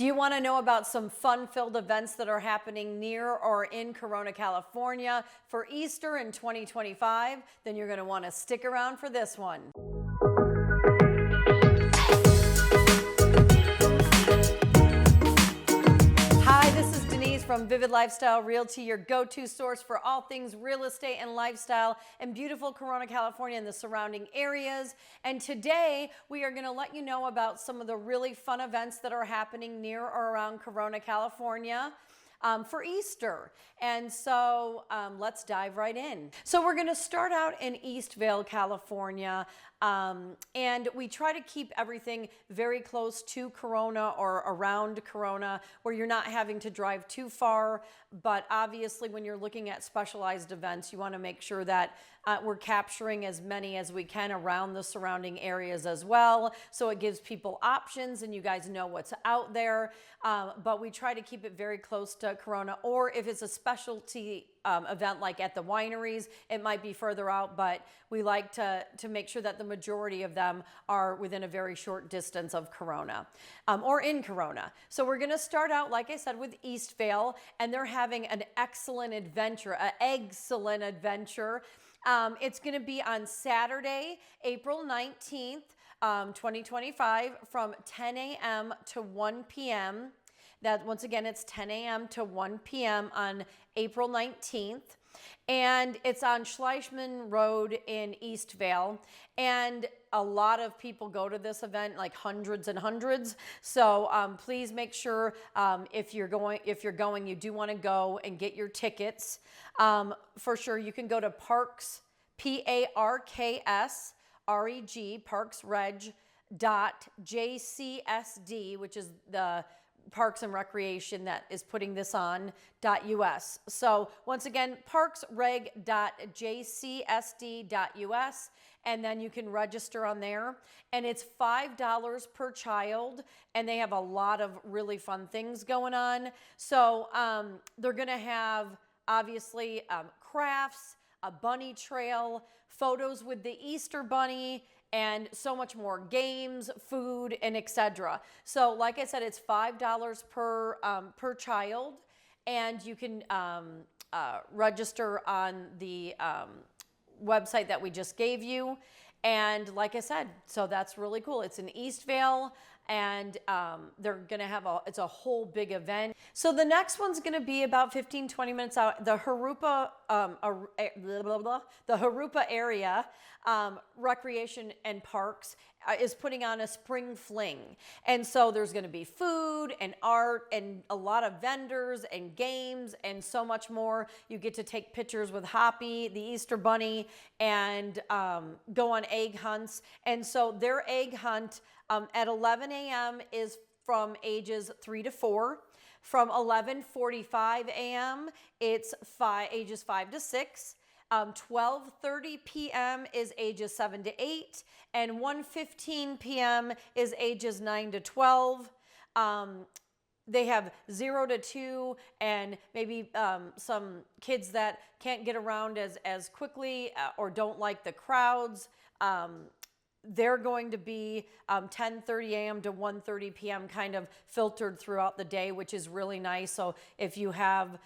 Do you want to know about some fun-filled events that are happening near or in Corona, California for Easter in 2025? Then you're going to want to stick around for this one. Hi, this is Denise from Vivid Lifestyle Realty, your go-to source for all things real estate and lifestyle in beautiful Corona, California and the surrounding areas. And today we are going to let you know about some of the really fun events that are happening near or around Corona, California. For Easter. And so let's dive right in. So we're going to start out in Eastvale, California. And we try to keep everything very close to Corona or around Corona where you're not having to drive too far. But obviously when you're looking at specialized events, you want to make sure that we're capturing as many as we can around the surrounding areas as well. So it gives people options and you guys know what's out there. But we try to keep it very close to Corona, or if it's a specialty event like at the wineries, it might be further out, but we like to make sure that the majority of them are within a very short distance of Corona or in Corona. So we're going to start out, like I said, with Eastvale, and they're having an excellent adventure, an excellent adventure. It's going to be on Saturday, April 19th, 2025 from 10 a.m. to 1 p.m. That once again, it's 10 a.m. to 1 p.m. on April 19th. And it's on Schleichman Road in Eastvale. And a lot of people go to this event, like hundreds and hundreds. So please make sure if you're going, you do want to go and get your tickets. For sure, you can go to Parks, Parks Reg, parksreg.jcsd, which is the Parks and Recreation that is putting this on .us. So once again, parksreg.jcsd.us, and then you can register on there. And it's $5 per child, and they have a lot of really fun things going on. So they're going to have obviously crafts, a bunny trail, photos with the Easter bunny, and so much more, games, food, and etc. So like I said, it's $5 per child, and you can register on the website that we just gave you. And like I said, so that's really cool. It's in Eastvale, and they're gonna have it's a whole big event. So the next one's gonna be about 15-20 minutes out. The Harupa area Recreation and Parks is putting on a spring fling, and so there's going to be food and art and a lot of vendors and games and so much more. You get to take pictures with Hoppy, the Easter Bunny, and go on egg hunts. And so their egg hunt at 11 a.m. is from ages 3 to 4. From 11:45 a.m. it's ages 5 to 6. 12:30 p.m. is ages 7 to 8, and 1:15 p.m. is ages 9 to 12. They have 0 to 2, and maybe some kids that can't get around as quickly or don't like the crowds. They're going to be 10:30 a.m. to 1:30 p.m. kind of filtered throughout the day, which is really nice. So if you have,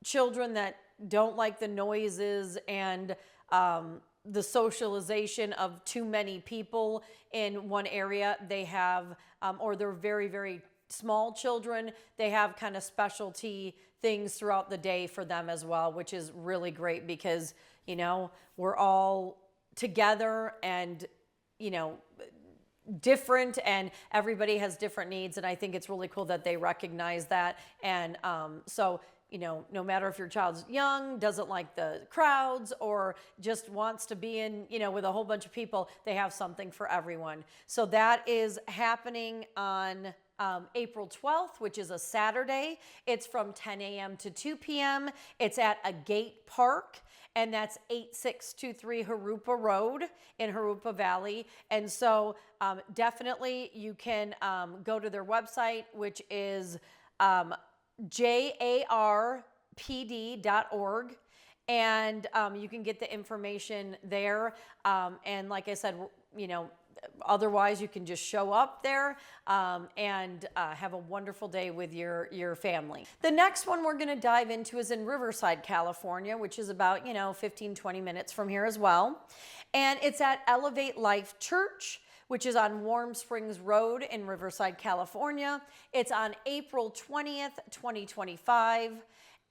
children that don't like the noises and the socialization of too many people in one area, they have, or they're very, very small children, they have kind of specialty things throughout the day for them as well, which is really great because, we're all together and, different, and everybody has different needs. And I think it's really cool that they recognize that. And so, no matter if your child's young, doesn't like the crowds, or just wants to be in, with a whole bunch of people, they have something for everyone. So that is happening on April 12th, which is a Saturday. It's from 10 a.m. to 2 p.m. It's at a gate park, and that's 8623 Harupa Road in Harupa Valley. And so definitely you can go to their website, which is jarpd.org, and you can get the information there. And like I said, otherwise, you can just show up there and have a wonderful day with your family. The next one we're going to dive into is in Riverside, California, which is about, 15, 20 minutes from here as well. And it's at Elevate Life Church, which is on Warm Springs Road in Riverside, California. It's on April 20th, 2025.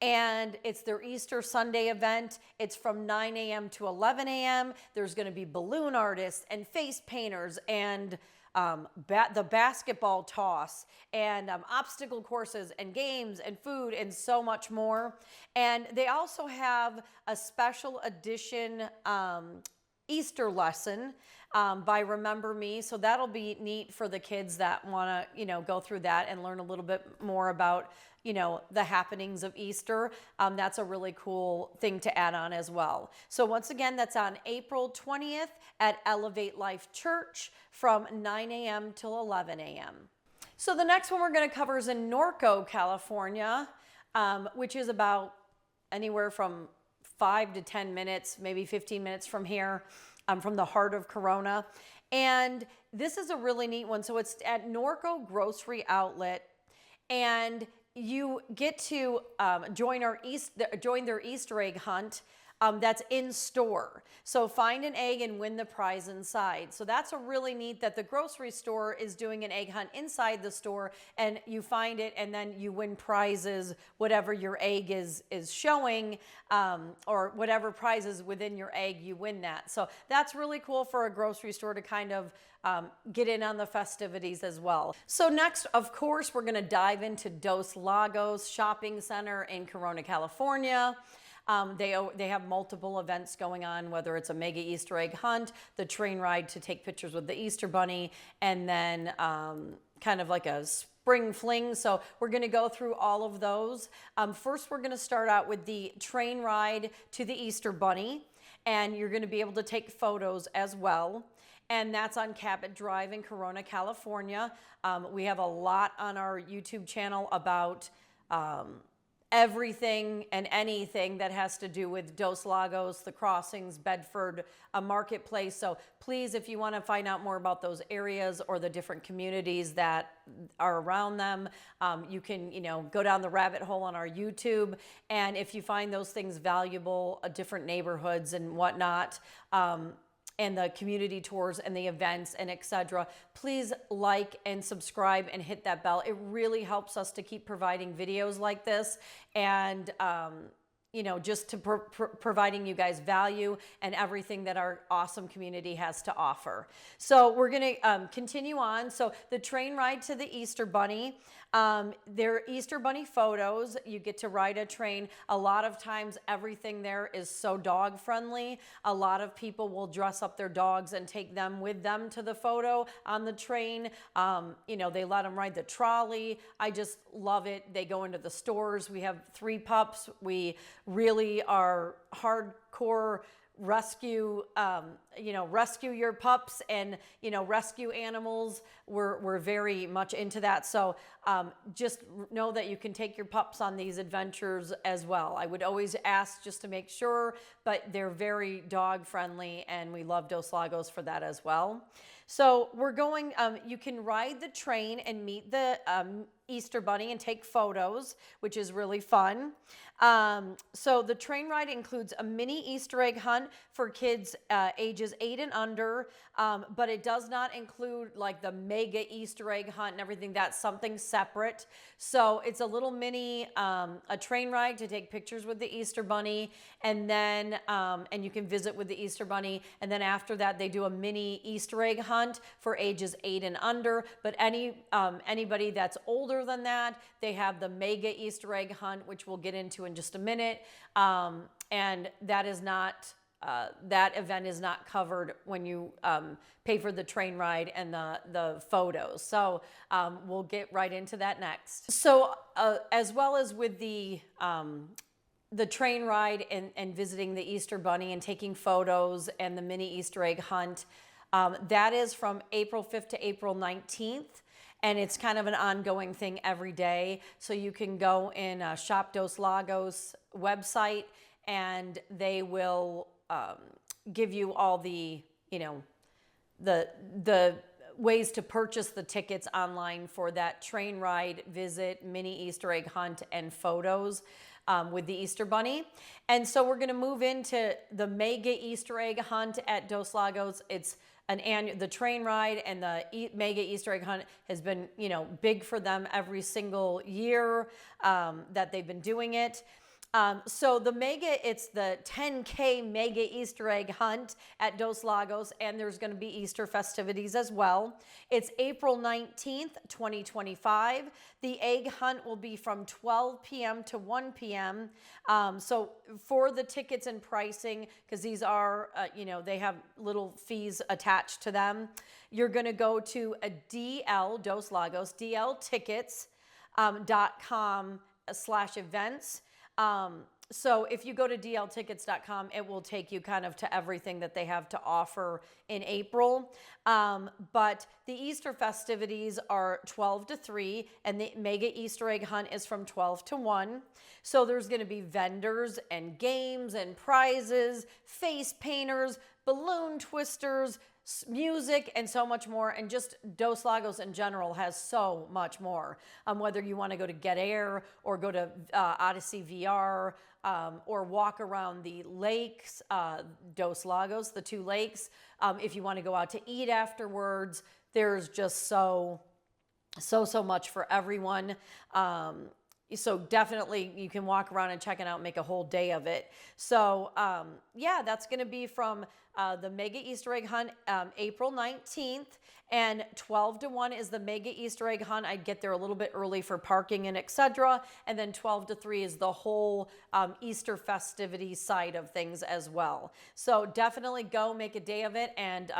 And it's their Easter Sunday event. It's from 9 a.m. to 11 a.m. There's going to be balloon artists and face painters and the basketball toss and obstacle courses and games and food and so much more. And they also have a special edition Easter lesson by Remember Me. So that'll be neat for the kids that want to, go through that and learn a little bit more about, the happenings of Easter. That's a really cool thing to add on as well. So once again, that's on April 20th at Elevate Life Church from 9 a.m. till 11 a.m. So the next one we're going to cover is in Norco, California, which is about anywhere from 5 to 10 minutes, maybe 15 minutes from here, from the heart of Corona. And this is a really neat one. So it's at Norco Grocery Outlet, and you get to join their Easter egg hunt that's in store. So find an egg and win the prize inside. So that's a really neat that the grocery store is doing an egg hunt inside the store, and you find it and then you win prizes, whatever your egg is showing, or whatever prizes within your egg, you win that. So that's really cool for a grocery store to kind of get in on the festivities as well. So next, of course, we're going to dive into Dos Lagos Shopping Center in Corona, California. They have multiple events going on, whether it's a mega Easter egg hunt, the train ride to take pictures with the Easter Bunny, and then kind of like a spring fling. So we're going to go through all of those. First, we're going to start out with the train ride to the Easter Bunny, and you're going to be able to take photos as well. And that's on Cabot Drive in Corona, California. We have a lot on our YouTube channel about everything and anything that has to do with Dos Lagos, the crossings, Bedford, a marketplace. So please, if you want to find out more about those areas or the different communities that are around them, you can, go down the rabbit hole on our YouTube. And if you find those things valuable, different neighborhoods and whatnot, and the community tours and the events and etc., please like and subscribe and hit that bell. It really helps us to keep providing videos like this, and just to providing you guys value and everything that our awesome community has to offer. So we're going to continue on. So the train ride to the Easter Bunny, their Easter Bunny photos, you get to ride a train. A lot of times everything there is so dog friendly. A lot of people will dress up their dogs and take them with them to the photo on the train. They let them ride the trolley. I just love it. They go into the stores. We have 3 pups. We really are hardcore rescue your pups and rescue animals. We're very much into that. So just know that you can take your pups on these adventures as well. I would always ask just to make sure, but they're very dog friendly, and we love Dos Lagos for that as well. So we're going, you can ride the train and meet the Easter Bunny and take photos, which is really fun. So the train ride includes a mini Easter egg hunt for kids ages 8 and under, but it does not include like the mega Easter egg hunt and everything. That's something separate. So it's a little mini a train ride to take pictures with the Easter Bunny, and then and you can visit with the Easter Bunny, and then after that they do a mini Easter egg hunt for ages 8 and under. But anybody that's older than that, they have the mega Easter egg hunt, which we'll get into in just a minute, and that is not that event is not covered when you pay for the train ride and the photos. So we'll get right into that next. So as well as with the train ride and visiting the Easter Bunny and taking photos and the mini Easter egg hunt, that is from April 5th to April 19th. And it's kind of an ongoing thing every day. So you can go in Shop Dos Lagos website, and they will give you all the, the ways to purchase the tickets online for that train ride, visit, mini Easter egg hunt, and photos with the Easter Bunny. And so we're going to move into the mega Easter egg hunt at Dos Lagos. It's the train ride and the mega Easter egg hunt has been, big for them every single year that they've been doing it. So it's the 10K mega Easter egg hunt at Dos Lagos, and there's going to be Easter festivities as well. It's April 19th, 2025. The egg hunt will be from 12 p.m. to 1 p.m. So for the tickets and pricing, because these are, they have little fees attached to them, you're going to go to a Dos Lagos, dltickets.com/events. So if you go to dltickets.com, it will take you kind of to everything that they have to offer in April. But the Easter festivities are 12 to 3, and the mega Easter egg hunt is from 12 to 1. So there's going to be vendors and games and prizes, face painters, balloon twisters, music, and so much more. And just Dos Lagos in general has so much more. Whether you want to go to Get Air or go to Odyssey VR or walk around the lakes, Dos Lagos, the 2 lakes. If you want to go out to eat afterwards, there's just so much for everyone. So definitely you can walk around and check it out and make a whole day of it. So yeah, that's going to be from the mega Easter egg hunt April 19th, and 12 to 1 is the mega Easter egg hunt. I'd get there a little bit early for parking and etc. And then 12 to 3 is the whole Easter festivity side of things as well. So definitely go make a day of it and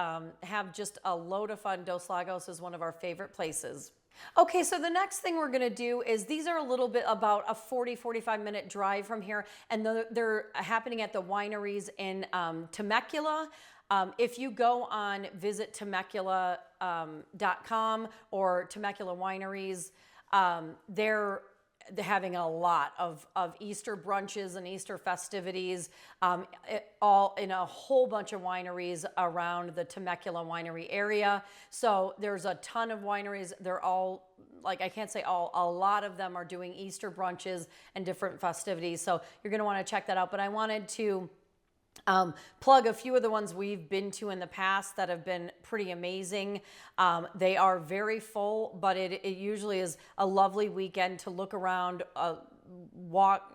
have just a load of fun. Dos Lagos is one of our favorite places. Okay, so the next thing we're going to do is these are a little bit about a 40-45 minute drive from here, and they're happening at the wineries in Temecula. If you go on visit Temecula.com or Temecula Wineries, they're having a lot of Easter brunches and Easter festivities, all in a whole bunch of wineries around the Temecula winery area. So there's a ton of wineries. They're all, like, I can't say all, a lot of them are doing Easter brunches and different festivities. So you're going to want to check that out. But I wanted to plug a few of the ones we've been to in the past that have been pretty amazing. They are very full, but it usually is a lovely weekend to look around, walk,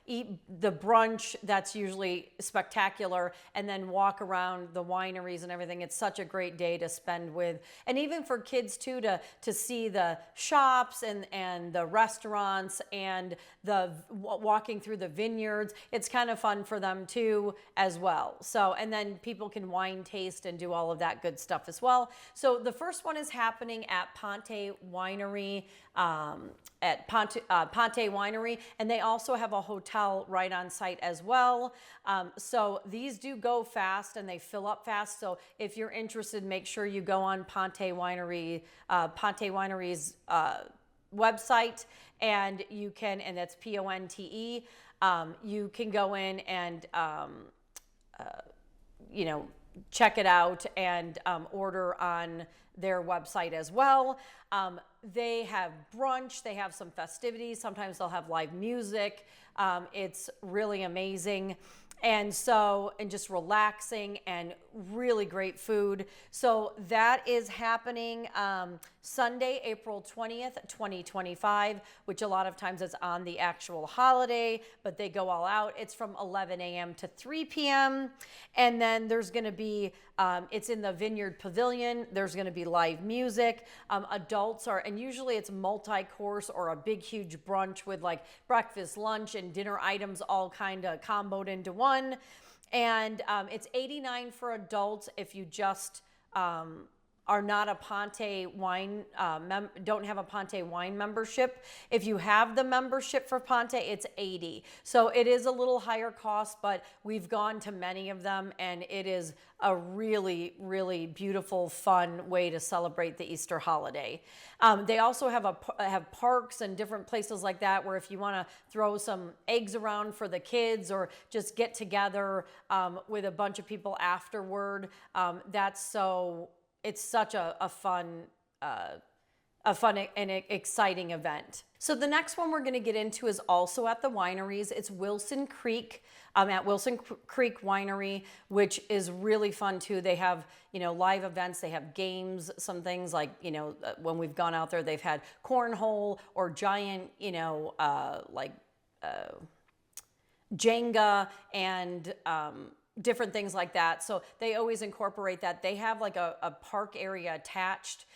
eat the brunch. That's usually spectacular, and then walk around the wineries and everything. It's such a great day to spend with, and even for kids too, to see the shops and the restaurants and the walking through the vineyards. It's kind of fun for them too as well. So, and then people can wine taste and do all of that good stuff as well. So the first one is happening at Ponte Winery, and they also have a hotel right on site as well. So these do go fast and they fill up fast. So if you're interested, make sure you go on Ponte Winery's website, and you can, and that's PONTE. You can go in and check it out and order on their website as well. They have brunch, they have some festivities, sometimes they'll have live music. It's really amazing. And just relaxing and really great food. So that is happening Sunday, April 20th, 2025, which a lot of times is on the actual holiday, but they go all out. It's from 11 a.m. to 3 p.m. And then there's going to be, it's in the Vineyard Pavilion. There's going to be live music. Adults are, and usually it's multi-course or a big, huge brunch with like breakfast, lunch, and dinner items all kind of comboed into one. And it's $89 for adults if you just are not a Ponte wine, don't have a Ponte wine membership. If you have the membership for Ponte, it's $80. So it is a little higher cost, but we've gone to many of them, and it is a really, really beautiful, fun way to celebrate the Easter holiday. They also have parks and different places like that, where if you want to throw some eggs around for the kids or just get together with a bunch of people afterward, that's so it's such a fun and exciting event. So the next one we're going to get into is also at the wineries. It's Wilson Creek, at Wilson Creek Winery, which is really fun too. They have, live events. They have games, some things like, when we've gone out there, they've had cornhole or giant, Jenga and different things like that. So they always incorporate that. They have like a park area attached.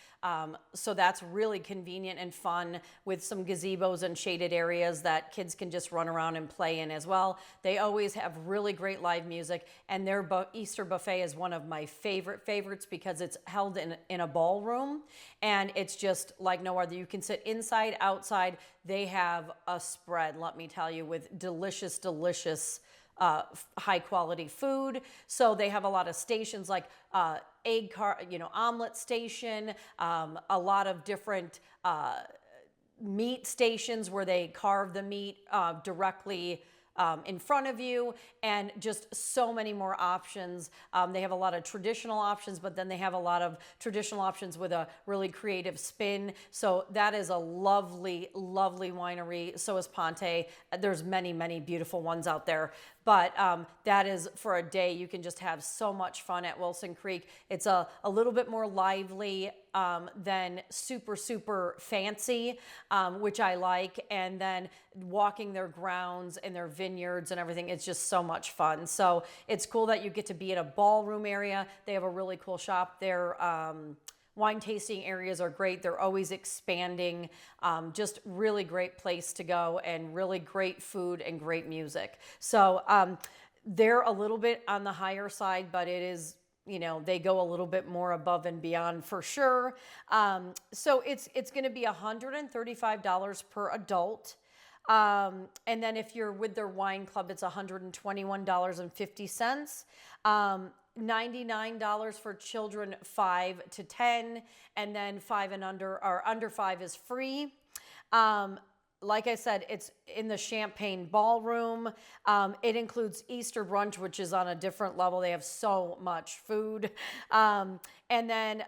So that's really convenient and fun with some gazebos and shaded areas that kids can just run around and play in as well. They always have really great live music, and their Easter buffet is one of my favorites because it's held in a ballroom, and it's just like no other. You can sit inside, outside. They have a spread, let me tell you, with delicious high quality food. So they have a lot of stations like omelet station, a lot of different meat stations where they carve the meat directly in front of you, and just so many more options. They have a lot of traditional options, but then they have a lot of traditional options with a really creative spin. So that is a lovely winery. So is Ponte. There's many beautiful ones out there. But that is for a day. You can just have so much fun at Wilson Creek. It's a little bit more lively than super fancy, which I like. And then walking their grounds and their vineyards and everything, it's just so much fun. So it's cool that you get to be in a ballroom area. They have a really cool shop there. Wine tasting areas are great. They're always expanding. Just really great place to go, and really great food and great music. So they're a little bit on the higher side, but it is, they go a little bit more above and beyond for sure. So it's going to be $135 per adult. And then if you're with their wine club, it's $121.50. $99 for children 5 to 10, and then 5 and under, or under 5 is free. Like I said, it's in the Champagne Ballroom. It includes Easter brunch, which is on a different level. They have so much food. And then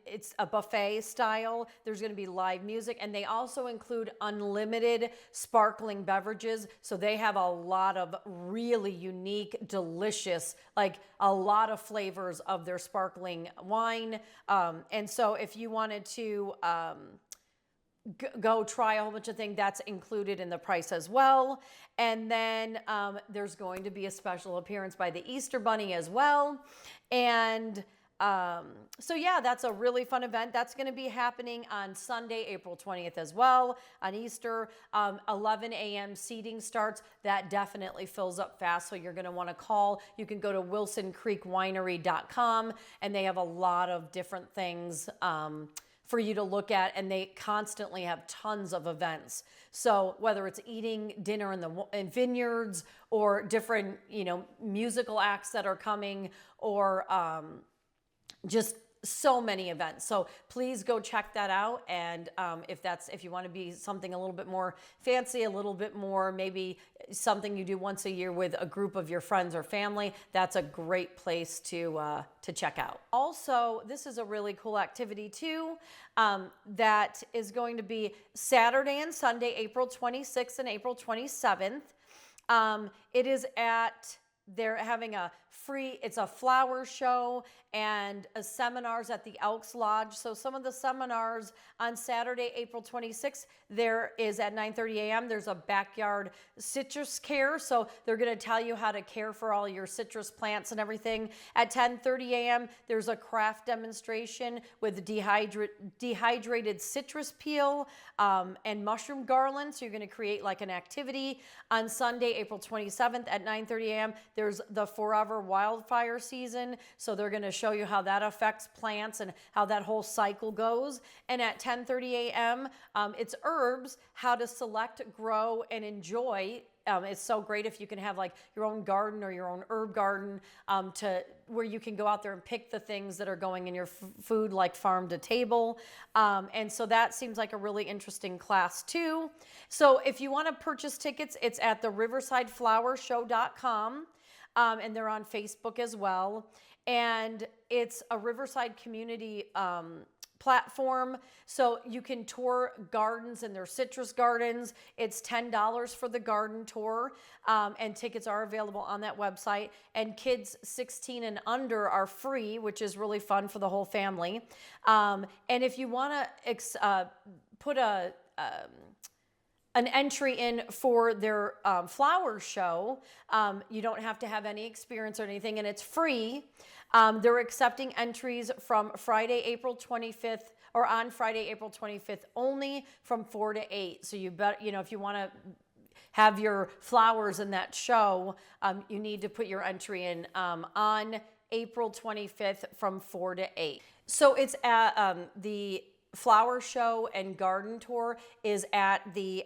it's a buffet style. There's going to be live music, and they also include unlimited sparkling beverages. So they have a lot of really unique, delicious, like a lot of flavors of their sparkling wine. And so if you wanted to go try a whole bunch of things, that's included in the price as well. And then there's going to be a special appearance by the Easter Bunny as well. And so yeah, that's a really fun event. That's going to be happening on Sunday, April 20th as well, on Easter. 11 a.m. seating starts. That definitely fills up fast, so you're going to want to call. You can go to wilsoncreekwinery.com, and they have a lot of different things for you to look at, and they constantly have tons of events. So whether it's eating dinner in vineyards, or different, musical acts that are coming, or just so many events. So please go check that out. And if you want to be something a little bit more fancy, a little bit more maybe something you do once a year with a group of your friends or family, that's a great place to check out. Also, this is a really cool activity too, that is going to be Saturday and Sunday, April 26th and April 27th. It is they're having it's a flower show and seminars at the Elks Lodge. So some of the seminars on Saturday, April 26th, there is at 9:30 a.m. There's a backyard citrus care. So they're going to tell you how to care for all your citrus plants and everything. At 10:30 a.m., there's a craft demonstration with dehydrated citrus peel and mushroom garland. So you're going to create like an activity. On Sunday, April 27th at 9:30 a.m., there's the Forever Wildfire season. So they're going to show you how that affects plants and how that whole cycle goes. And at 10:30 a.m., it's herbs, how to select, grow, and enjoy. It's so great if you can have like your own garden or your own herb garden, where you can go out there and pick the things that are going in your food, like farm to table. And so that seems like a really interesting class too. So if you want to purchase tickets, it's at the riversideflowershow.com. And they're on Facebook as well. and it's a Riverside community platform, so you can tour gardens and their citrus gardens. It's $10 for the garden tour, and tickets are available on that website, and kids 16 and under are free, which is really fun for the whole family. And if you want to put an entry in for their flower show, you don't have to have any experience or anything, and it's free. They're accepting entries from Friday, April 25th, or on Friday, April 25th, only from 4 to 8. So you bet, if you want to have your flowers in that show, you need to put your entry in on April 25th from 4 to 8. So it's at the flower show and garden tour is at the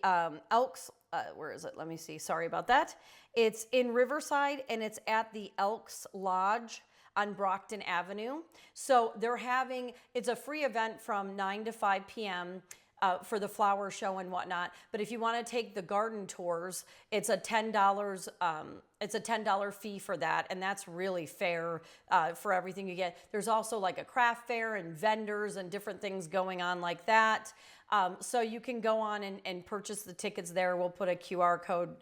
Elks. Where is it? Let me see. Sorry about that. It's in Riverside, and it's at the Elks Lodge on Brockton Avenue. So it's a free event from 9 to 5 p.m. For the flower show and whatnot. But if you want to take the garden tours, it's a $10. It's a $10 fee for that, and that's really fair for everything you get. There's also like a craft fair and vendors and different things going on like that. So you can go on and purchase the tickets there. We'll put a QR code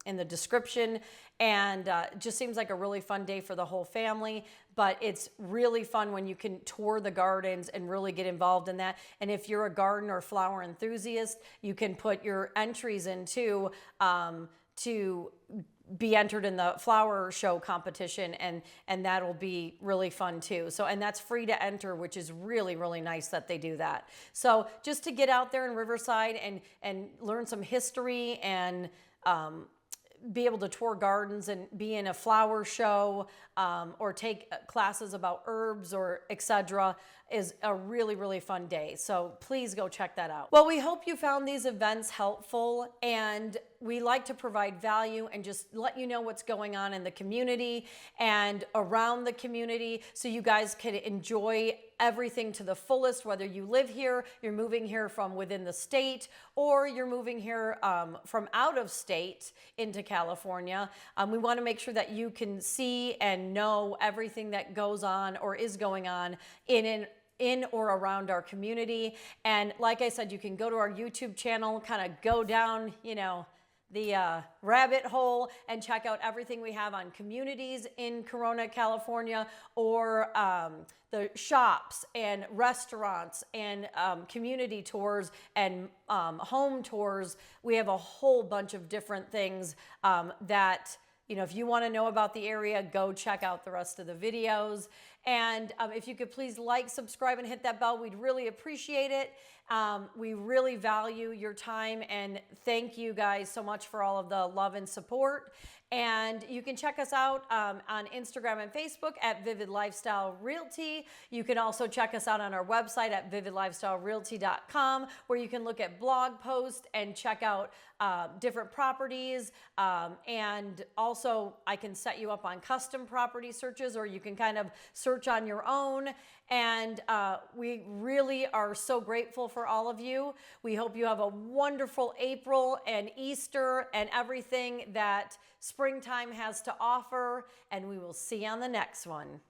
in the description. And it just seems like a really fun day for the whole family. But it's really fun when you can tour the gardens and really get involved in that. And if you're a garden or flower enthusiast, you can put your entries in too, to be entered in the flower show competition, and that'll be really fun too. So, and that's free to enter, which is really, really nice that they do that. So just to get out there in Riverside and learn some history and be able to tour gardens and be in a flower show, or take classes about herbs or etc. is a really, really fun day. So please go check that out. Well, we hope you found these events helpful, and we like to provide value and just let you know what's going on in the community and around the community, so you guys can enjoy everything to the fullest, whether you live here, you're moving here from within the state, or you're moving here from out of state into California. We want to make sure that you can see and know everything that goes on or is going on in or around our community. And like I said, you can go to our YouTube channel, kind of go down, the rabbit hole and check out everything we have on communities in Corona, California, or the shops and restaurants and community tours and home tours. We have a whole bunch of different things that, if you want to know about the area, go check out the rest of the videos. And if you could please like, subscribe, and hit that bell, we'd really appreciate it. We really value your time, and thank you guys so much for all of the love and support. And you can check us out on Instagram and Facebook at Vivid Lifestyle Realty. You can also check us out on our website at vividlifestylerealty.com, where you can look at blog posts and check out different properties. And also, I can set you up on custom property searches, or you can kind of search on your own. And we really are so grateful for all of you. We hope you have a wonderful April and Easter and everything that springtime has to offer. And we will see you on the next one.